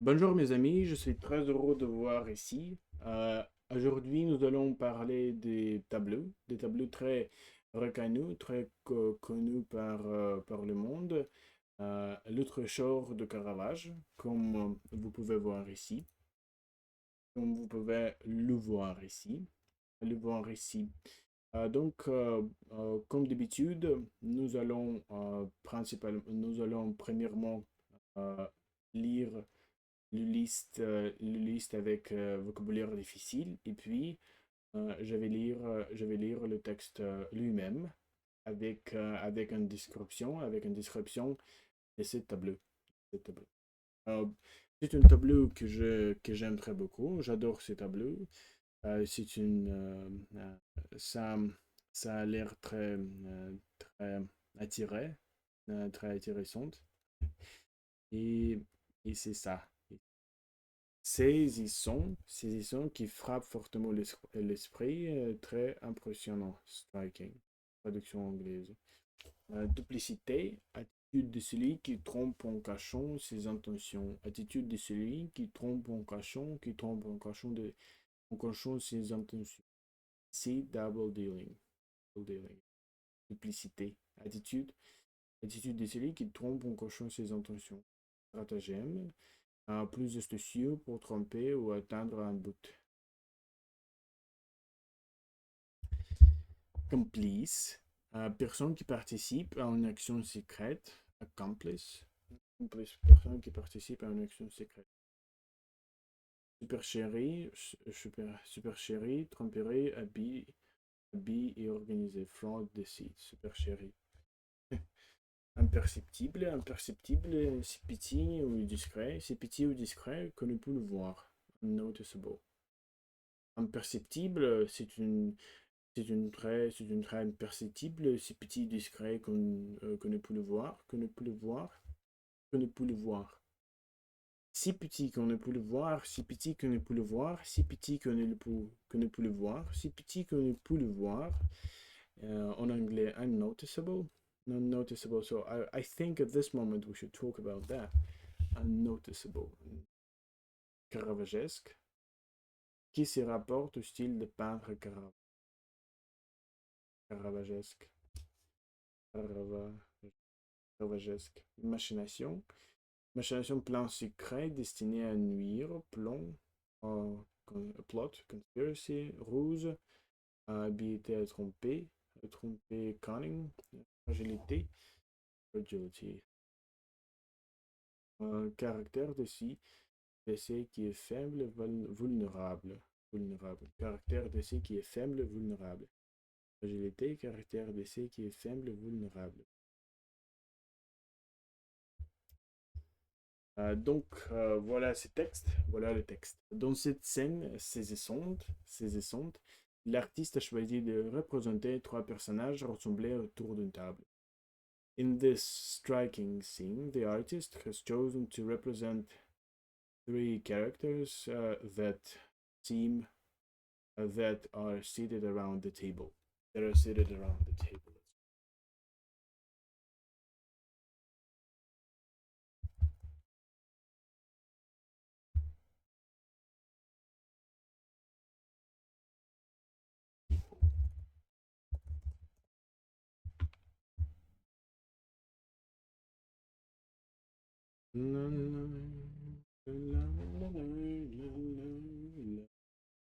Bonjour mes amis, je suis très heureux de vous voir ici. Aujourd'hui, nous allons parler des tableaux très reconnus, très connus par le monde. Le Tricheurs de Caravage, comme vous pouvez voir ici, comme vous pouvez le voir ici, le voir ici. Comme d'habitude, nous allons premièrement euh, lire le liste avec vocabulaire difficile. Et puis, je vais lire le texte lui-même avec une description de ce tableau. Ce tableau. Euh, c'est un tableau que j'aime très beaucoup. J'adore ce tableau. C'est une, ça, ça a l'air très attiré, très intéressante. Et, et c'est ça. Saisissant qui frappe fortement l'esprit, très impressionnant, striking, traduction anglaise. Duplicité, attitude de celui qui trompe en cachant ses intentions. Attitude de celui qui trompe en cachant, en cachant ses intentions. C'est double dealing. Double dealing. Duplicité, attitude de celui qui trompe en cachant ses intentions. Stratagème, plus astucieux pour tromper ou atteindre un but. Complice, personne qui participe à une action secrète. Accomplice, personne qui participe à une action secrète. Super chéri, super chéri, tromperie, habit et organisé. Fraude, deceit, super chéri. Imperceptible, c'est petit ou discret. C'est petit ou discret qu'on ne peut le voir. Unnoticeable. Imperceptible, c'est une trait imperceptible, c'est petit, discret, qu'on ne peut le voir, qu'on ne peut le voir, qu'on ne peut le voir. Si petit qu'on ne peut le voir, si petit qu'on ne peut le voir, si petit qu'on ne peut le voir, si petit qu'on ne peut le voir. En anglais, unnoticeable. Unnoticeable. So I think at this moment we should talk about that. Unnoticeable. Caravagesque. Qui se rapporte au style de peintre Caravagesque. Caravagesque. Machination. Machination plan secret destiné à nuire. Euh, Plot. Conspiracy. Ruse. Habilité à tromper. Tromper. Cunning. Fragilité. Fragility. Caractère de si. D'essai qui est faible. Vulnérable. Vulnérable. Caractère d'essai qui est faible. Vulnérable. Fragilité. Caractère d'essai qui est faible. Vulnérable. Voilà ces textes, voilà le texte. Dans cette scène saisissante, l'artiste a choisi de représenter trois personnages rassemblés autour d'une table. In this striking scene, the artist has chosen to represent three characters seem that are seated around the table. That are seated around the table.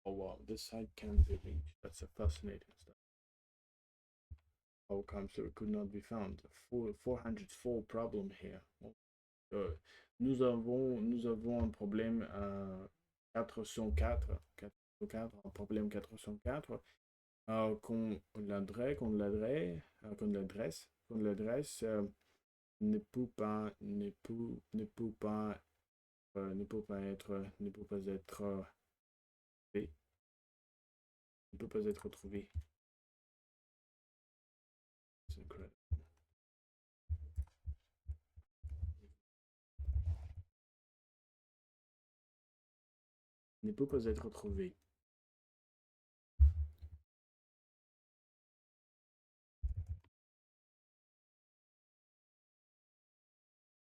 Oh wow, this site can't be reached. That's a fascinating stuff. How come so it could not be found? 404 problem here. Euh, nous avons un problème 404, 404, un problème 404, qu'on l'adresse ne peut pas être trouvé, ne peut pas être trouvé. C'est incroyable. Ne peut pas être trouvé.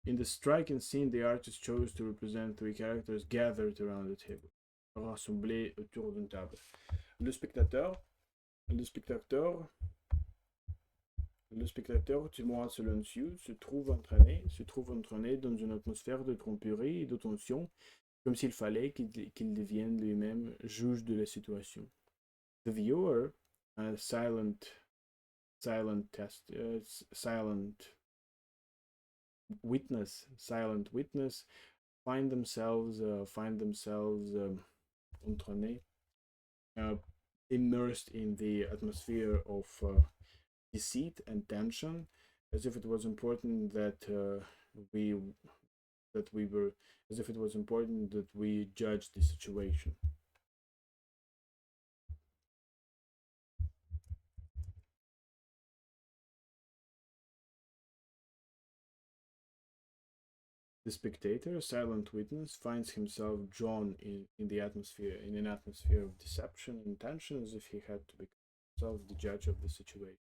In the striking scene, the artist chose to represent three characters gathered around the table, rassemblés autour d'une table. Le spectateur, du moins silencieux, se trouve entraîné dans une atmosphère de tromperie et de tension, comme s'il fallait qu'il devienne lui-même juge de la situation. The viewer, silent witness, find themselves entraînés, immersed in the atmosphere of deceit and tension, as if it was important that we judge the situation. The spectator, silent witness, finds himself drawn in an atmosphere of deception and tension, as if he had to become himself the judge of the situation.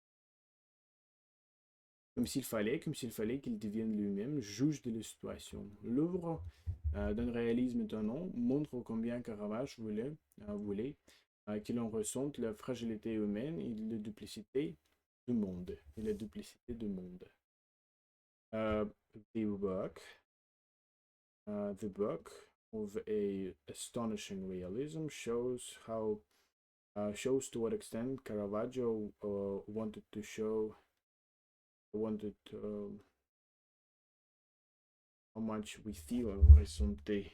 Comme s'il fallait qu'il devienne lui-même juge de la situation. L'œuvre d'un réalisme étonnant montre combien Caravage voulait que l'on ressente la fragilité humaine et la duplicité du monde. The book of a astonishing realism shows to what extent Caravaggio wanted how much we feel ressentait,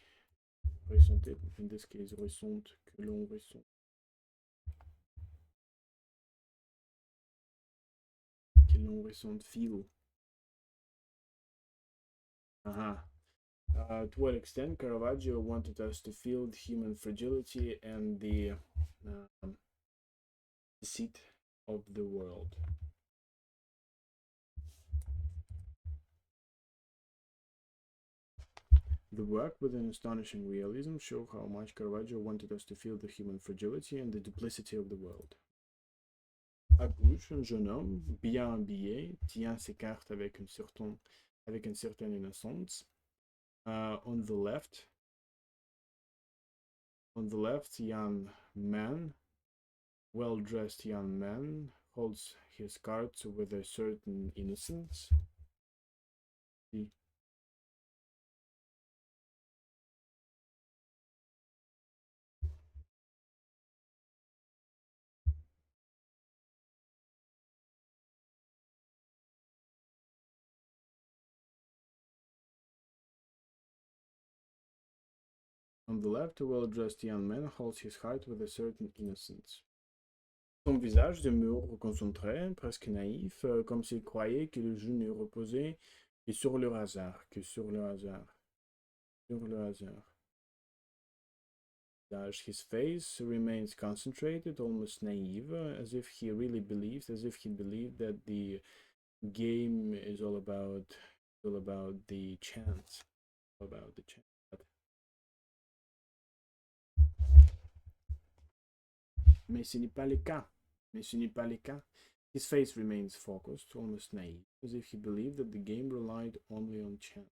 in this case, ressent, que l'on ressent. Feel. To what extent Caravaggio wanted us to feel the human fragility and the deceit of the world. The work, with an astonishing realism, showed how much Caravaggio wanted us to feel the human fragility and the duplicity of the world. À gauche, un jeune homme, bien habillé, tient ses cartes avec une certaine innocence. On the left, young man, well-dressed young man, holds his cards with a certain innocence. On the left, a well-dressed young man holds his heart with a certain innocence. Son visage demeure concentré, presque naïf, comme s'il croyait que le jeu ne reposait que sur le hasard. His face remains concentrated, almost naive, as if he believed that the game is all about the chance. Mais ce n'est pas le cas. His face remains focused, almost naive, as if he believed that the game relied only on chance.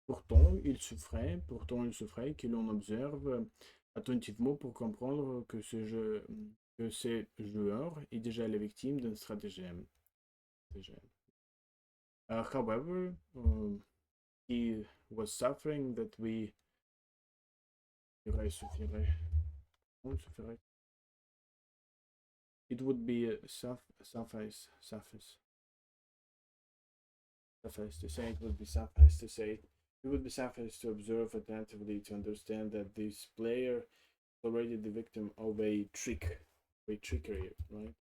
Pourtant, il souffrait que l'on observe attentivement pour comprendre que ce joueur est déjà la victime d'un stratagème. However, he was suffering that we it would be suffice to observe attentively to understand that this player is already the victim of a trickery, right?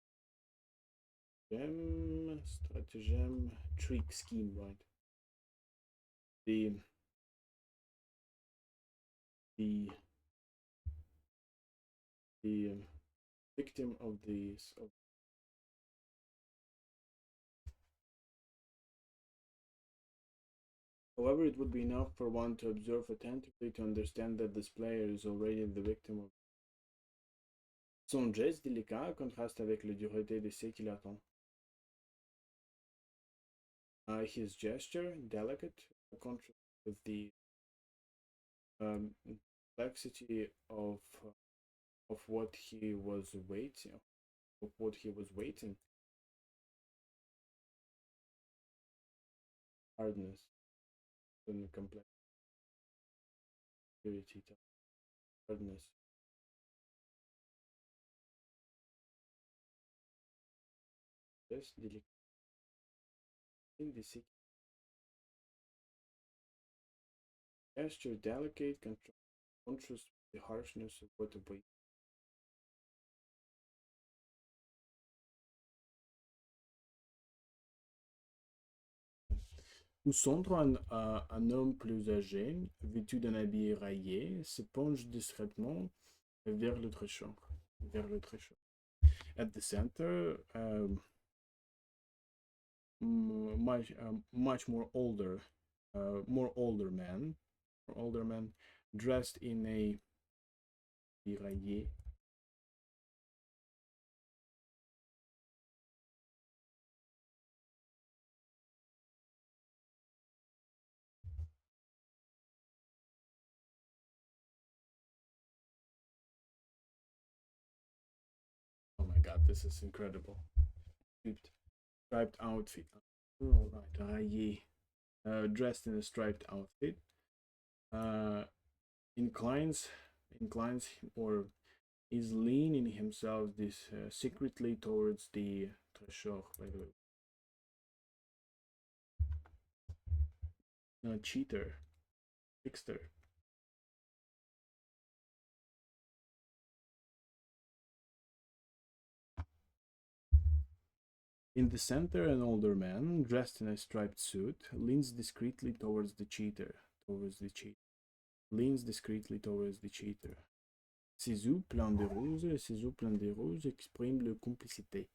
Stratagem, trick, scheme, right? The victim of this. However, it would be enough for one to observe attentively to understand that this player is already the victim of. Son geste délicat contraste avec la dureté de ce qui l'attend. His gesture, delicate, contrast with the complexity of what he was waiting, hardness and complexity, hardness. Yes, delicate, gesture, delicate, contrast with the harshness of what awaits. Au centre, un homme plus âgé, vêtu d'un habit rayé, se penche discrètement vers le tricheur. At the center, much more older man, dressed in a rayé. Oh my god, this is incredible. Striped outfit. All right, rayé. Dressed in a striped outfit. Inclines or is leaning himself this secretly towards the treasure, by the way. Cheater, trickster. In the center, an older man, dressed in a striped suit, leans discreetly towards the cheater. Leans discreetly towards the cheater. Ses yeux pleins de roses expriment la complicité.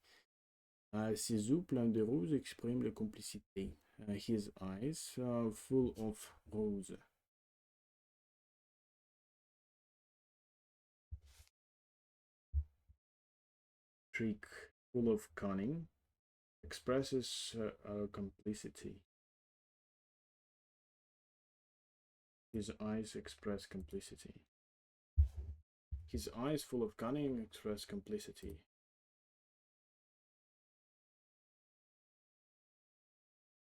Ses yeux pleins de roses expriment la complicité. His eyes full of rose. Trick, full of cunning, expresses complicity. His eyes express complicity. His eyes full of cunning express complicity.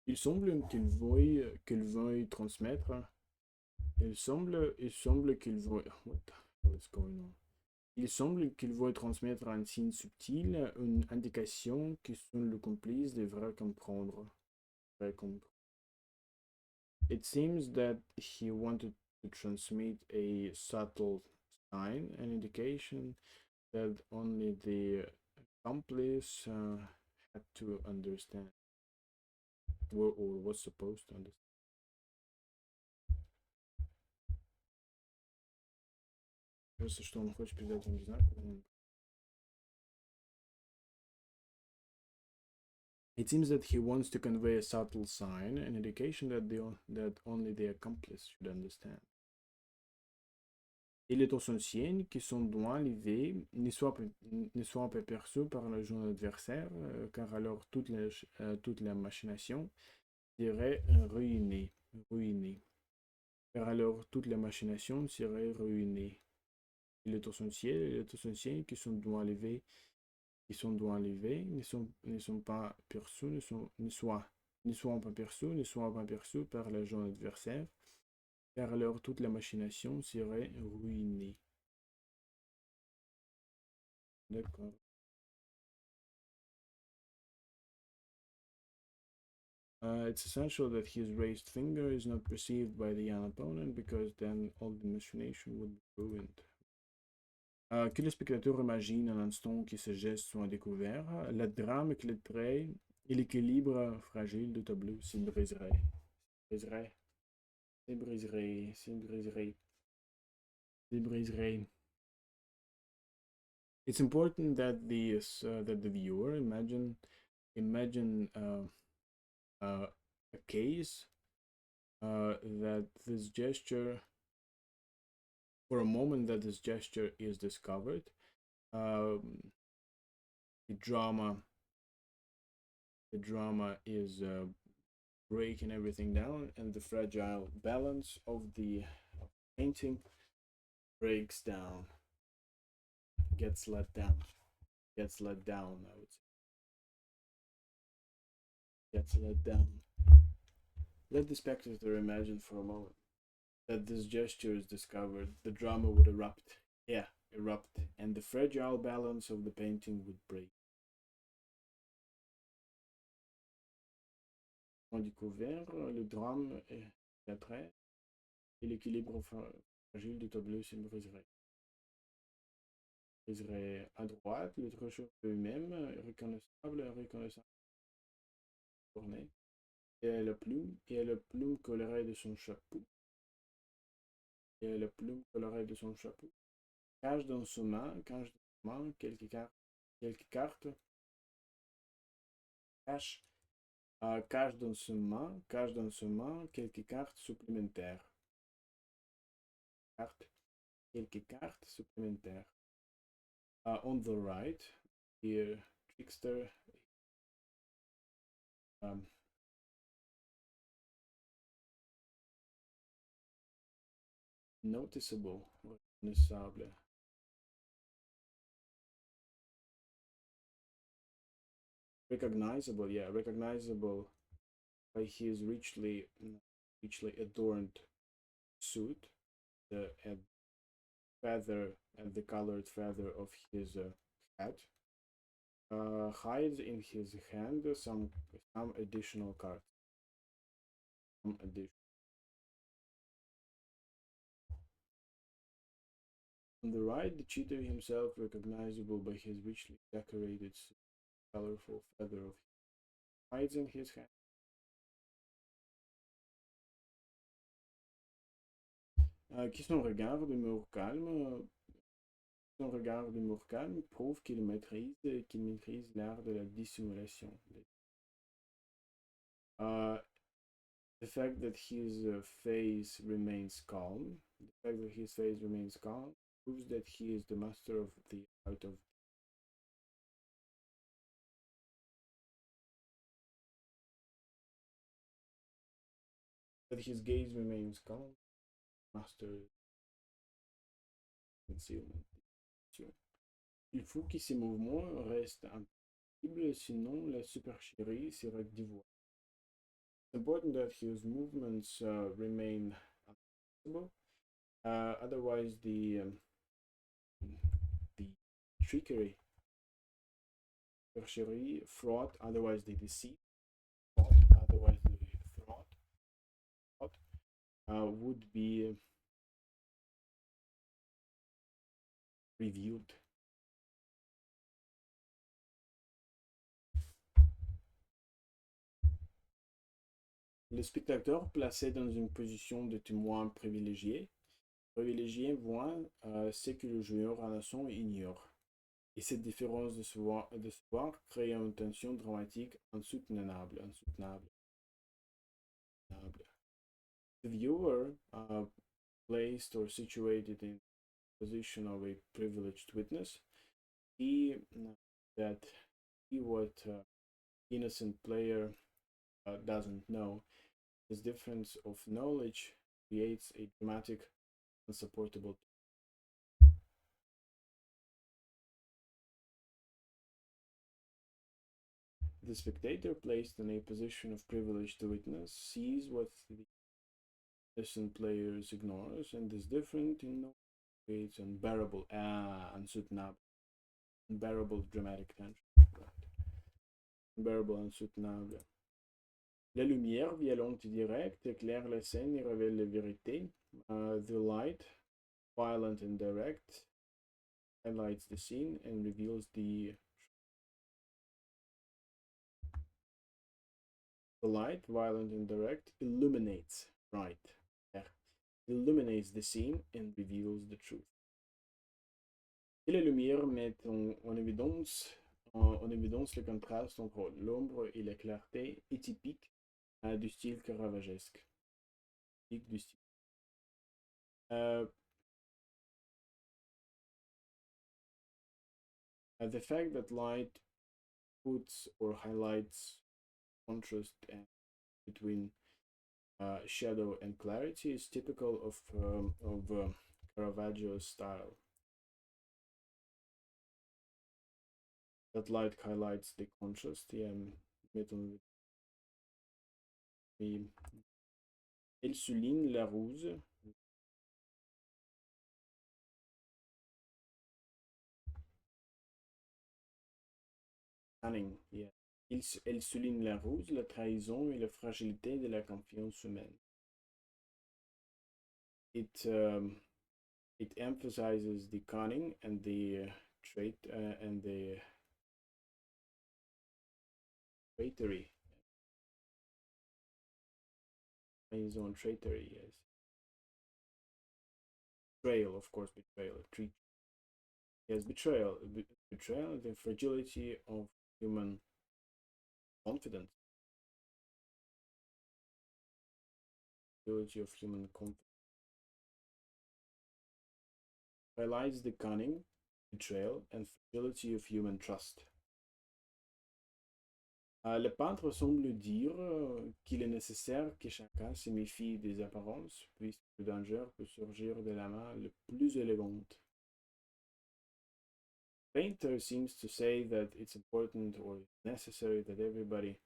Il semble qu'il veuille transmettre. Il semble qu'il veuille. What the hell is going on? Il semble qu'il veuille transmettre un signe subtil, une indication qui sont le complice devrait comprendre. It seems that he wanted to transmit a subtle sign, an indication that only the accomplice had to understand, or was supposed to understand. Кажется, что он хочет передать им знак. It seems that he wants to convey a subtle sign, an indication that only the accomplice should understand. Il est essentiel que son doigt levé ne soit pas perçu par le jeune adversaire, car alors toute la machination serait ruinée. Car alors toute la machination serait ruinée. Il est essentiel que son doigt levé ne sont pas perçus, ne soient pas perçus par le jeune adversaire, car alors toute la machination serait ruinée. D'accord. It's essential that his raised finger is not perceived by the young opponent, because then all the machination would be ruined. Que le spectateur imagine un instant que ces gestes sont découverts, la drame éclaterait et l'équilibre fragile du tableau se briserait. It's important that the viewer imagine a case that this gesture, for a moment that this gesture is discovered, the drama is breaking everything down, and the fragile balance of the painting breaks down, gets let down, I would say. Gets let down. Let the spectator imagine for a moment that this gesture is discovered, the drama would erupt, and the fragile balance of the painting would break. On découvert le drame et l'attrait et l'équilibre fragile du tableau se briserait. Briserait à droite, le tricheur lui-même, reconnaissable, tourné, et la plume colorée de son chapeau. Cache dans sa main quelques cartes, cache dans sa main quelques cartes supplémentaires. Quelques cartes supplémentaires. On the right, the trickster noticeable, reconnaissable. Recognizable by his richly adorned suit, the colored feather of his hat, hides in his hand some additional cards. On the right, the cheater himself, recognizable by his richly decorated, colorful feather of hides in his hand. Son regard d'humour calme prouve qu'il maîtrise l'art de la dissimulation. The fact that his face remains calm proves that he is the master of the art of that his gaze remains calm, master concealment. Il faut que ses mouvements restent invisibles, sinon la supercherie serait dévoilée. It's important that his movements remain invisible, otherwise the trickery, supercherie, fraud, otherwise the deceit, would be revealed. Le spectateur placé dans une position de témoin privilégié voit ce que le joueur à l'instant ignore. Et cette différence de savoir crée une tension dramatique insoutenable. The viewer, placed or situated in the position of a privileged witness, see that what innocent player doesn't know. This difference of knowledge creates a dramatic, unsupportable. The spectator placed in a position of privileged witness sees what the innocent player ignores, and this difference in knowledge creates unbearable dramatic tension. Unbearable, insoutenable. La lumière, violente et directe, éclaire la scène et révèle la vérité. The light, violent and direct, highlights the scene and reveals the light, violent and direct, illuminates the scene and reveals the truth. Et la lumière met en évidence le contraste entre l'ombre et la clarté est typique du style caravagesque. The fact that light puts or highlights contrast and between shadow and clarity is typical of Caravaggio's style. That light highlights the contrast. Elle souligne la ruse. Cunning, yeah. Elle souligne la ruse, la trahison et la fragilité de la confiance humaine. It emphasizes the cunning and the trait and the traitorry. His own traitorry, yes. Betrayal, of course, betrayal. Yes, betrayal, betrayal, the fragility of human confidence. Fragility of human confidence. Highlights the cunning, betrayal, and fragility of human trust. Le peintre semble dire qu'il est nécessaire que chacun se méfie des apparences, puisque le danger peut surgir de la main le plus élégante. Painter seems to say that it's important or necessary that everybody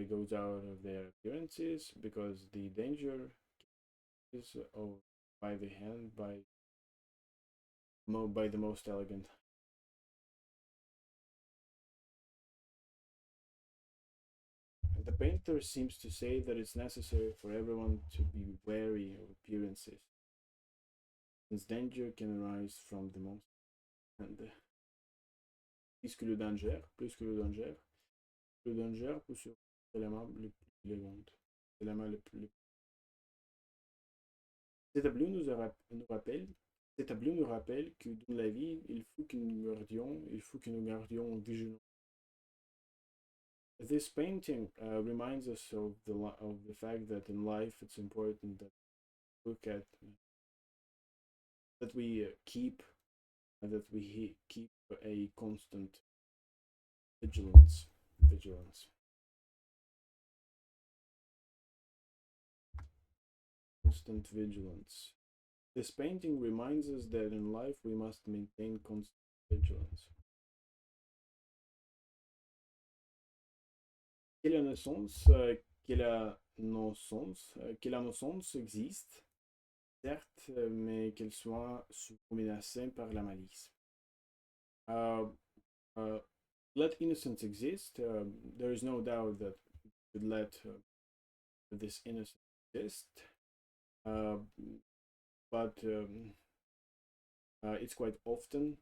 goes out of their appearances, because the danger is by the hand by the most elegant. The painter seems to say that it's necessary for everyone to be wary of appearances, since danger can arise from the most. And plus que le danger peut surgir de la main le plus élégante, de la main le plus. Cet tableau nous rappelle que dans la vie, il faut que nous gardions vigilance. This painting reminds us of the fact that in life it's important that we keep a constant vigilance. Constant vigilance. This painting reminds us that in life we must maintain constant vigilance. Que la innocence existe, certes, mais qu'elle soit menacée par la malice. Let innocence exist. There is no doubt that we should let this innocence exist, but it's quite often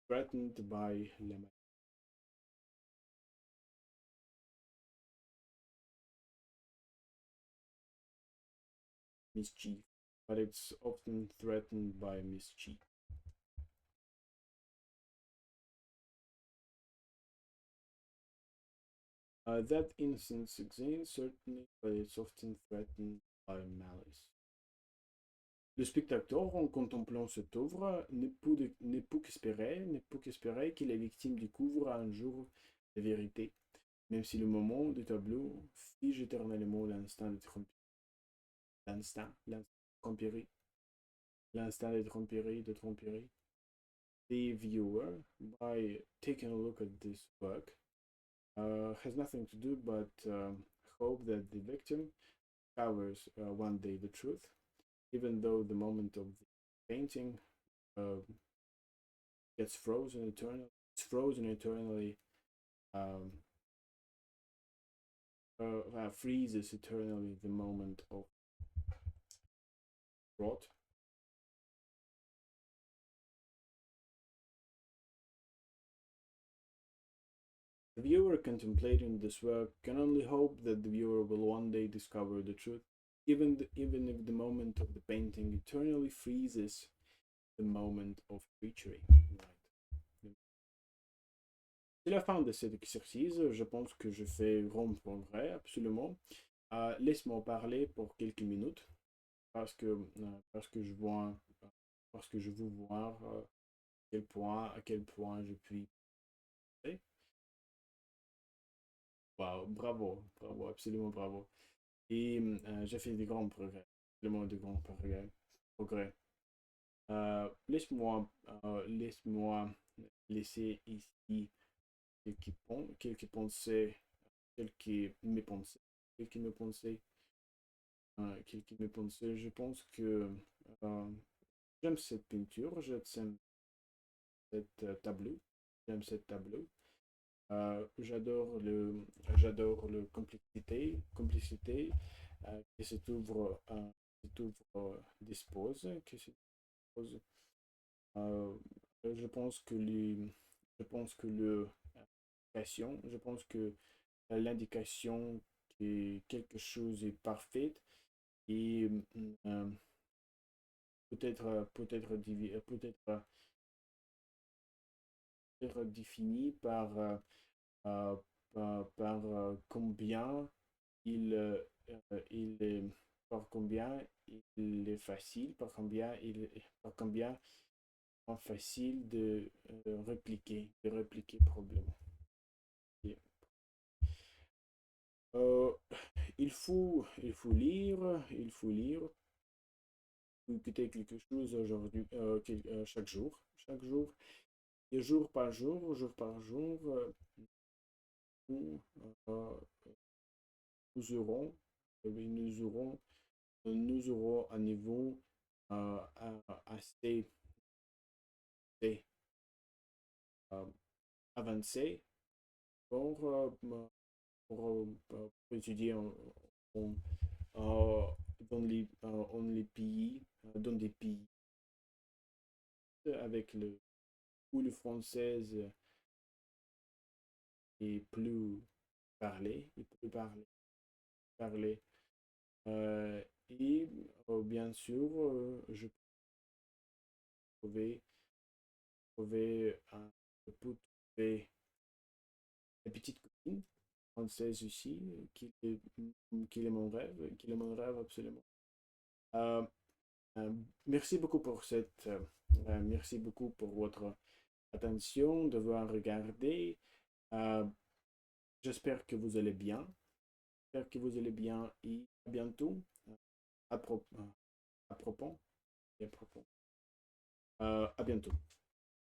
threatened by la malice. Mischief, but it's often threatened by mischief. That innocence exists, certainly, but it's often threatened by malice. Le spectateur, en contemplant cette œuvre, ne peut qu'espérer que la victime découvre un jour la vérité, même si le moment du tableau fige éternellement l'instant de tromperie. The viewer, by taking a look at this work, has nothing to do but hope that the victim discovers one day the truth, even though the moment of the painting gets frozen eternally, freezes eternally the moment of brought. The viewer contemplating this work can only hope that the viewer will one day discover the truth, even if the moment of the painting eternally freezes the moment of treachery. Right. C'est la fin de cet exercice. Je pense que je fais grand progrès, absolument. Laisse-moi parler pour quelques minutes, parce que je veux voir à quel point je puis français. Wow, bravo, bravo, absolument bravo. Et j'ai fait des grands progrès, vraiment de grands progrès. Laisse-moi laisser ici quelques pensées, quelques mes pensées, quelques mes pensées, quelques mes pensées. Je pense que euh, j'aime cette peinture, j'aime cette tableau, j'aime cette tableau. J'adore le complicité qui se t'ouvre, dispose, qui se dispose. Euh, je pense que je pense que je pense que l'indication que quelque chose est parfait et euh, peut-être défini euh, par combien il, il est, par combien il est facile, par combien facile de répliquer probablement. Et, euh, il faut lire, écouter quelque chose aujourd'hui, chaque jour, et jour par jour, nous, euh, nous aurons, nous aurons, nous aurons un niveau assez, assez, euh, avancé pour, pour étudier en- dans les pays, dans des pays avec où le français est plus parlé. Et bien sûr, je pouvais, je peux trouver une petite copine française aussi, qui est mon rêve absolument. Euh, euh, merci beaucoup pour merci beaucoup pour votre attention, d'avoir regardé. Euh, J'espère que vous allez bien. J'espère que vous allez bien et à bientôt. À propos, à propos, à propos. À bientôt.